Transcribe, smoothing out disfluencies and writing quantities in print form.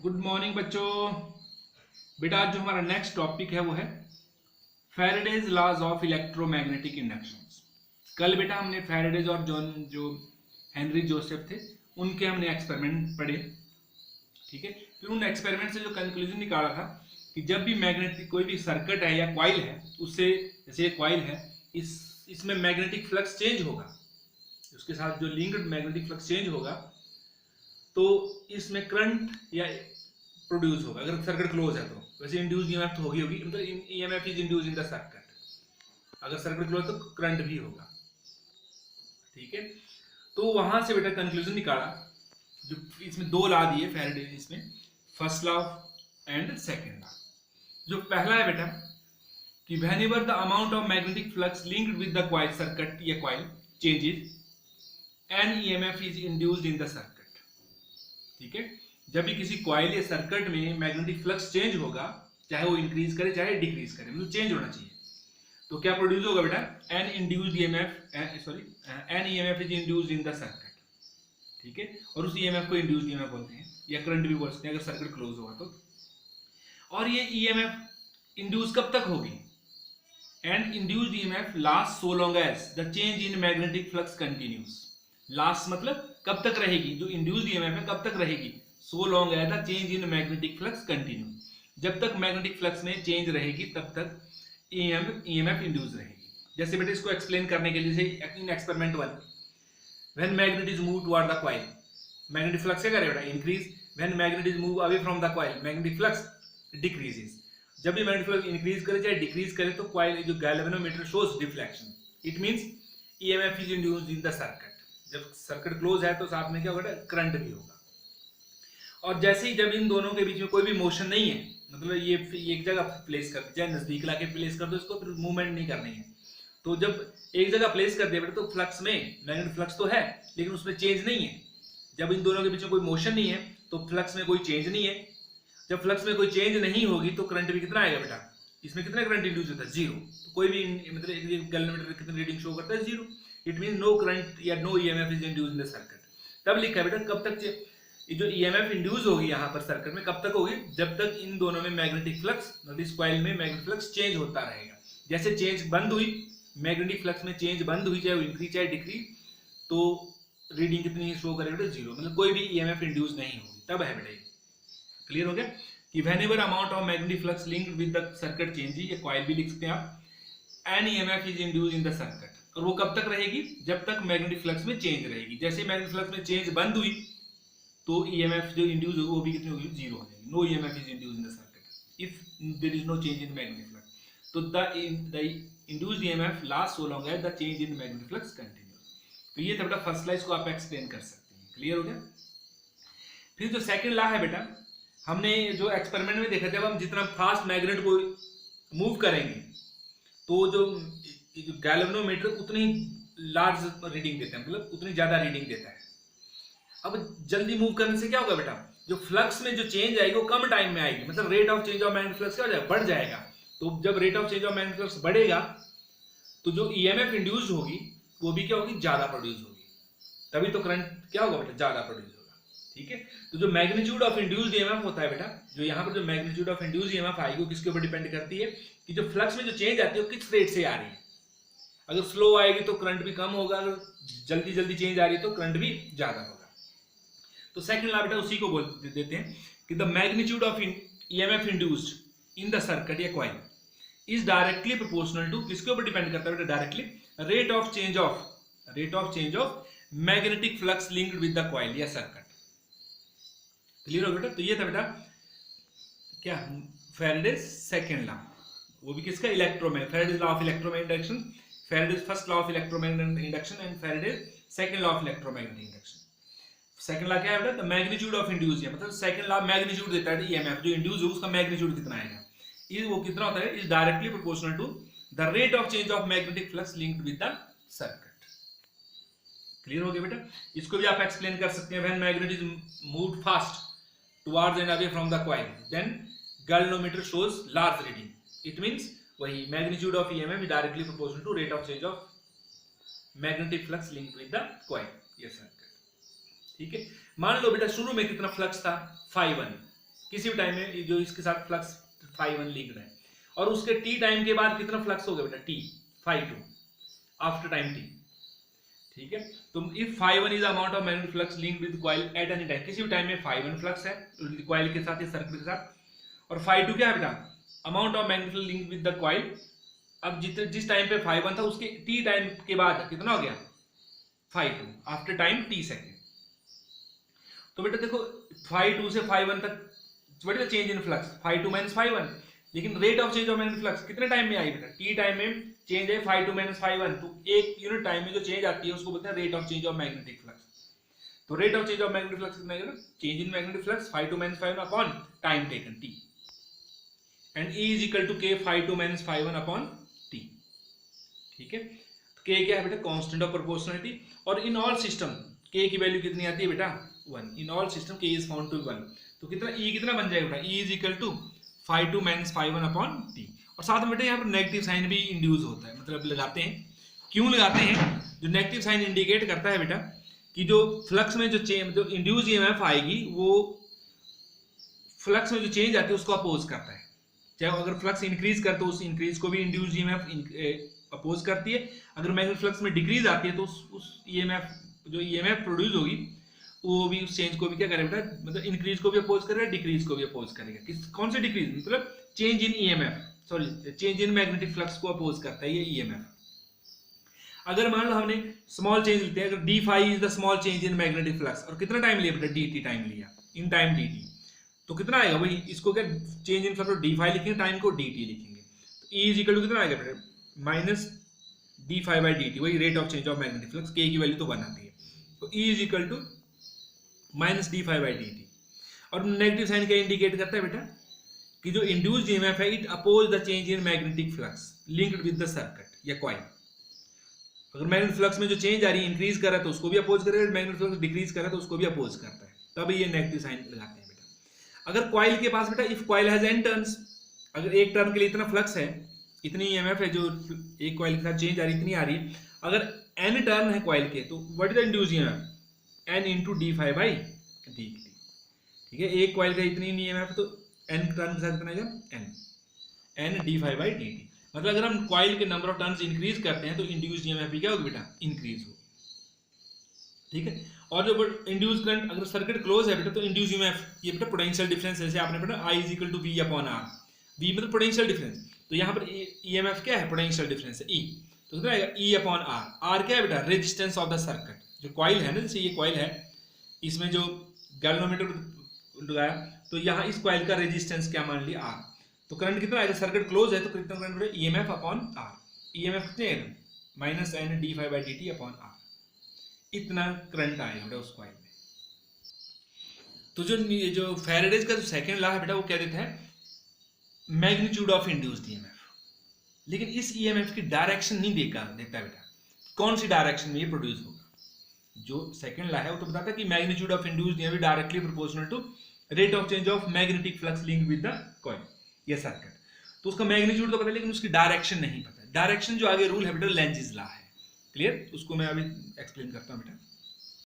Good morning बच्चों। बेटा आज जो हमारा नेक्स्ट टॉपिक है वो है Faraday's laws of electromagnetic inductions. कल बेटा हमने फैराडेज और जो हेनरी जोसेफ थे उनके हमने एक्सपेरिमेंट पढ़े, ठीक है। फिर उन एक्सपेरिमेंट से जो कंक्लूजन निकाला था कि जब भी मैग्नेटिक कोई भी सर्किट है या कॉइल है, उससे जैसे ये कॉइल है, इसमें मैग्नेटिक फ्लक्स चेंज होगा, उसके साथ जो लिंक्ड मैग्नेटिक फ्लक्स चेंज होगा तो इसमें करंट या प्रोड्यूस होगा। अगर सर्किट क्लोज है तो वैसे इंड्यूस्ड ईएमएफ तो होगी, मतलब EMF is induced in the circuit. अगर सर्किट क्लोज तो करंट भी होगा, ठीक है। तो वहां से बेटा कंक्लूजन निकाला, जो इसमें दो लॉ दिए फैराडे, इसमें first law and second law. जो पहला है बेटा कि whenever the amount of magnetic flux linked with the coil circuit या coil changes an EMF is induced in the circuit, ठीक है। जब भी किसी कॉइल या सर्किट में मैग्नेटिक फ्लक्स चेंज होगा, चाहे वो इंक्रीज करे चाहे डिक्रीज करे, मतलब चेंज होना चाहिए, तो क्या प्रोड्यूस होगा बेटा, an induced EMF, an EMF is induced in the circuit, ठीक है। और उस ईएमएफ को इंड्यूस्ड ईएमएफ बोलते हैं या करंट भी बोल सकते हैं अगर सर्किट क्लोज होगा तो। और ये ईएमएफ इंड्यूस कब तक होगी, and induced EMF last so long as the change in magnetic flux continues. Last मतलब कब तक रहेगी, जो इंड्यूस्ड ईएमएफ है कब तक रहेगी, so long as the change in magnetic flux continue. जब तक मैग्नेटिक फ्लक्स में चेंज रहेगी तब तक ईएमएफ इंड्यूस रहेगी। जैसे बेटा इसको एक्सप्लेन करने के लिए in experiment 1, when magnet is move toward the coil, magnetic flux क्या करेगा बेटा, increase. When magnet is move away from the coil, magnetic flux decreases. जब भी मैग्नेटिक फ्लक्स इंक्रीज करे चाहे डिक्रीज करे तो कॉइल जो galvanometer shows deflection, it means EMF is induced in the circuit. जब सर्किट क्लोज है तो साथ में क्या होगा, करंट भी होगा। और जैसे ही जब इन दोनों के बीच में कोई भी मोशन नहीं है, मतलब ये एक जगह प्लेस कर, चाहे नजदीक लाके प्लेस कर दो इसको, फिर मूवमेंट नहीं करनी है, तो जब एक जगह प्लेस कर दिया तो फ्लक्स में मैग्नेटिक फ्लक्स तो है लेकिन उसमें चेंज नहीं है। जब इन दोनों के बीच में कोई मोशन नहीं है तो फ्लक्स में कोई चेंज नहीं है। जब फ्लक्स में कोई चेंज नहीं होगी तो करंट भी कितना आएगा बेटा, इसमें कितना करंट इंड्यूस होता है, जीरो। तो कोई भी मतलब गैल्वेनोमीटर कितनी रीडिंग शो करता है, zero. It mean no current या no EMF is induced in the circuit. तब लिखा है बेटा कब तक जो ईएमएफ इंड्यूस होगी यहाँ पर सर्किट में, कब तक होगी, जब तक इन दोनों में मैग्नेटिक फ्लक्स, इस कॉइल में मैग्नेटिक फ्लक्स चेंज होता रहेगा। जैसे चेंज बंद हुई, मैग्नेटिक फ्लक्स में चेंज बंद हुई, चाहे वो इंक्रीज चाहे डिक्रीज, तो रीडिंग कितनी शो करेगा बेटा, जीरो, मतलब कोई भी ईएमएफ इंड्यूस नहीं होगी। तब है बेटा, क्लियर हो गया कि whenever amount of magnetic flux linked with the circuit changes, ये कॉइल भी लिख सकते हैं आप, an EMF is induced in the circuit. और वो कब तक रहेगी, जब तक मैग्नेटिक फ्लक्स में चेंज रहेगी। जैसे मैग्नेटिक फ्लक्स में चेंज बंद हुई तो ईएमएफ जो इंड्यूस होगी वो भी कितनी होगी, जीरो हो जाएगी। No EMF is induced in the circuit if there is no change in magnetic flux. तो the induced EMF last so long as the change in magnetic flux continues. तो ये था बेटा फर्स्ट लॉ, इसको आप explain कर सकते हैं, क्लियर हो गया। फिर जो सेकंड लॉ है बेटा, हमने जो एक्सपेरिमेंट में देखा, जब हम जितना फास्ट मैग्नेट को मूव करेंगे तो जो गैल्वेनोमीटर उतनी लार्ज रीडिंग देता है, मतलब उतनी ज्यादा रीडिंग देता है। अब जल्दी मूव करने से क्या होगा बेटा, जो फ्लक्स में जो चेंज आएगी वो कम टाइम में आएगी, मतलब rate of change of magnetic flux क्या हो जाएगा, बढ़ जाएगा। तो जब rate of change of magnetic flux बढ़ेगा तो जो ईएमएफ इंड्यूस्ड होगी वो भी क्या होगी, ज्यादा प्रोड्यूस होगी। तभी तो करंट क्या होगा बेटा, ज्यादा प्रोड्यूस होगा, ठीक है। तो जो मैग्नीट्यूड ऑफ इंड्यूस्ड ईएमएफ होता है बेटा, जो यहाँ पर जो मैग्नीट्यूड ऑफ इंड्यूस्ड ईएमएफ आएगी वो किसके ऊपर डिपेंड करती है कि जो फ्लक्स में जो चेंज आती है वो किस रेट से आ रही है। अगर स्लो आएगी तो करंट भी कम होगा, अगर जल्दी जल्दी चेंज आ रही है तो करंट भी ज्यादा होगा। तो सेकंड लॉ बेटा उसी को बोल देते हैं कि the magnitude of EMF induced in the circuit या coil is directly proportional to, किसके ऊपर डिपेंड करता है बेटा, directly rate of change of magnetic flux linked with the coil या सर्किट। क्लियर हो बेटा। तो ये था बेटा क्या, फैराडेज सेकंड लॉ, वो भी किसका, electromagnetic, Faraday's law of electromagnetic induction, Faraday's first law of electromagnetic induction and Faraday's second law of electromagnetic induction. Second law क्या है बेटा, द मैग्नीट्यूड ऑफ इंड्यूस, मतलब सेकंड लॉ मैग्नीट्यूड देता है EMF जो इंड्यूस है उसका मैग्नीट्यूड कितना आएगा, ये वो कितना होता है, is directly proportional to the rate of change of magnetic flux linked with the circuit. Clear हो गया बेटा। इसको भी आप एक्सप्लेन कर सकते हैं, when magnet is moved fast towards and away from the coil then galvanometer shows large reading, it means वही magnitude of EMF is directly proportional to rate of change of magnetic flux linked with the coil, ये circuit, ठीक है। मान लो बेटा शुरू में कितना flux था, 5 1, किसी भी टाइम में जो इसके साथ फ्लक्स φ1 लिंक्ड है, और उसके t टाइम के बाद कितना फ्लक्स हो गया बेटा, t φ2 आफ्टर टाइम t, ठीक है। तो if φ1 is amount of magnetic flux linked with coil at any time, किसी भी टाइम में φ1 फ्लक्स है कॉइल के साथ या सर्किट के साथ, और φ2 क्या है बेटा, amount of magnetic link with the coil. अब जिस टाइम पे φ1 था उसके t टाइम के बाद कितना हो गया, φ2 आफ्टर टाइम t सेकेंड। तो बेटा देखो φ2 से φ1 तक what is the change in flux, φ2 minus φ1, लेकिन rate of change of magnetic flux कितने टाइम में आई बेटा, t टाइम में चेंज है φ2 माइनस φ1, तो एक यूनिट टाइम में जो चेंज आती है उसको बोलते हैं rate of change of magnetic flux. तो rate of change of magnetic flux कितना है, change in magnetic flux φ2 minus φ1 upon time taken t, and E is equal to k φ2 minus φ1 upon t, ठीक है। k क्या है बेटा, constant of proportionality, और in all system k की value कितनी आती है बेटा, 1, in all system k is found to 1, तो कितना E कितना बन जाएगा बेटा, E is equal to φ2 minus φ1 upon t। और साथ में बेटा यहाँ पर नेगेटिव साइन भी इंड्यूस होता है, मतलब लगाते हैं, क्यों लगाते हैं, जो नेगेटिव साइन इंडिकेट करता है बेटा कि जो फ्लक्स में जो इंड्यूस ईएमएफ आएगी वो फ्लक्स में जो चेंज आती है उसको अपोज करता है। चाहे अगर फ्लक्स इंक्रीज करते तो उस इंक्रीज को भी इंड्यूस ईएमएफ अपोज करती है, अगर मैग्नेटिक फ्लक्स में डिक्रीज आती है तो उस ईएमएफ जो ईएमएफ प्रोड्यूस होगी वो भी उस चेंज को भी क्या करेगा बेटा, मतलब इंक्रीज को भी अपोज करेगा, डिक्रीज को भी अपोज करेगा। कौन से डिक्रीज, मतलब change in EMF, sorry change in magnetic flux को अपोज करता है ये ईएमएफ। अगर मान लो हमने स्मॉल चेंज लेते हैं, अगर d phi is the small change in magnetic flux, और कितना टाइम लिया बेटा, dt टाइम लिया, इन टाइम dt, तो कितना आएगा भाई, इसको क्या change in flux d phi लिखेंगे, टाइम को dt लिखेंगे, तो E इज इक्वल टू कितना आएगा बेटा, minus d phi by dt, वही rate of change of magnetic flux, k की वैल्यू तो 1 आती है, तो E is equal to minus d phi by dt। और नेगेटिव साइन क्या इंडिकेट करता है बेटा, कि जो इंड्यूस्ड ईएमएफ है it oppose the change in magnetic flux linked with the circuit या कॉइल। अगर मैग्नेटिक फ्लक्स में जो चेंज आ रही है इंक्रीज कर रहा है तो उसको भी अपोज करेगा, मैग्नेटिक फ्लक्स डिक्रीज कर रहा है तो उसको भी अपोज करता है, तब ये नेगेटिव साइन लगाते हैं बेटा। अगर कॉइल के पास बेटा, if coil has n turns, अगर एक टर्न के लिए इतना फ्लक्स है, इतनी ईएमएफ है जो एक कॉइल के साथ चेंज आ रही है, इतनी आ रही है, अगर n टर्न है कॉइल के, तो what is the induced EMF, n into d phi by dt, ठीक है। एक कॉइल का इतनी ईएमएफ तो n टर्न के साथ कितना आएगा, n d phi by dt, मतलब अगर हम कॉइल के नंबर ऑफ टर्न्स इंक्रीज करते हैं तो इंड्यूस्ड ईएमएफ भी क्या होगी बेटा, इंक्रीज होगी, ठीक है। और जो इंड्यूस्ड करंट, अगर सर्किट क्लोज है बेटा तो इंड्यूस्ड ईएमएफ ये बेटा पोटेंशियल डिफरेंस, जैसे आपने बेटा I is equal to V upon R, V मतलब पोटेंशियल डिफरेंस, तो यहाँ पर ईएमएफ क्या है, पोटेंशियल डिफरेंस है E, तो कितना आएगा E अपॉन R, R क्या है बेटा, रेजिस्टेंस ऑफ द सर्किट, जो कॉइल है ना, जैसे ये कॉइल है, इसमें जो गैल्वेनोमीटर लगाया तो यहाँ इस कॉइल का रेजिस्टेंस क्या मान लिया R, तो करंट कितना आएगा, सर्किट क्लोज है तो कितना करंट बढ़ेगा, ईएमएफ अपॉन R, ईएमएफ कितने आएगा, minus n d phi by dt upon R, इतना करंट आएगा बेटा उस कॉइल में। तो जो फैराडेज का जो सेकंड लॉ है बेटा वो क्या देता है, मैग्नीट्यूड ऑफ इंड्यूस्ड ईएमएफ, लेकिन इस ईएमएफ की डायरेक्शन नहीं देता बेटा, कौन सी डायरेक्शन में ये प्रोड्यूस होगा। जो सेकंड लॉ है वो तो बताता है कि magnitude of induced EMF directly proportional to rate of change of magnetic flux link with the coil या सर्किट, तो उसका मैग्नीट्यूड तो पता है लेकिन उसकी डायरेक्शन नहीं पता। डायरेक्शन जो आगे रूल है बेटा लेंज़ लॉ है, क्लियर, उसको मैं अभी एक्सप्लेन करता हूँ बेटा।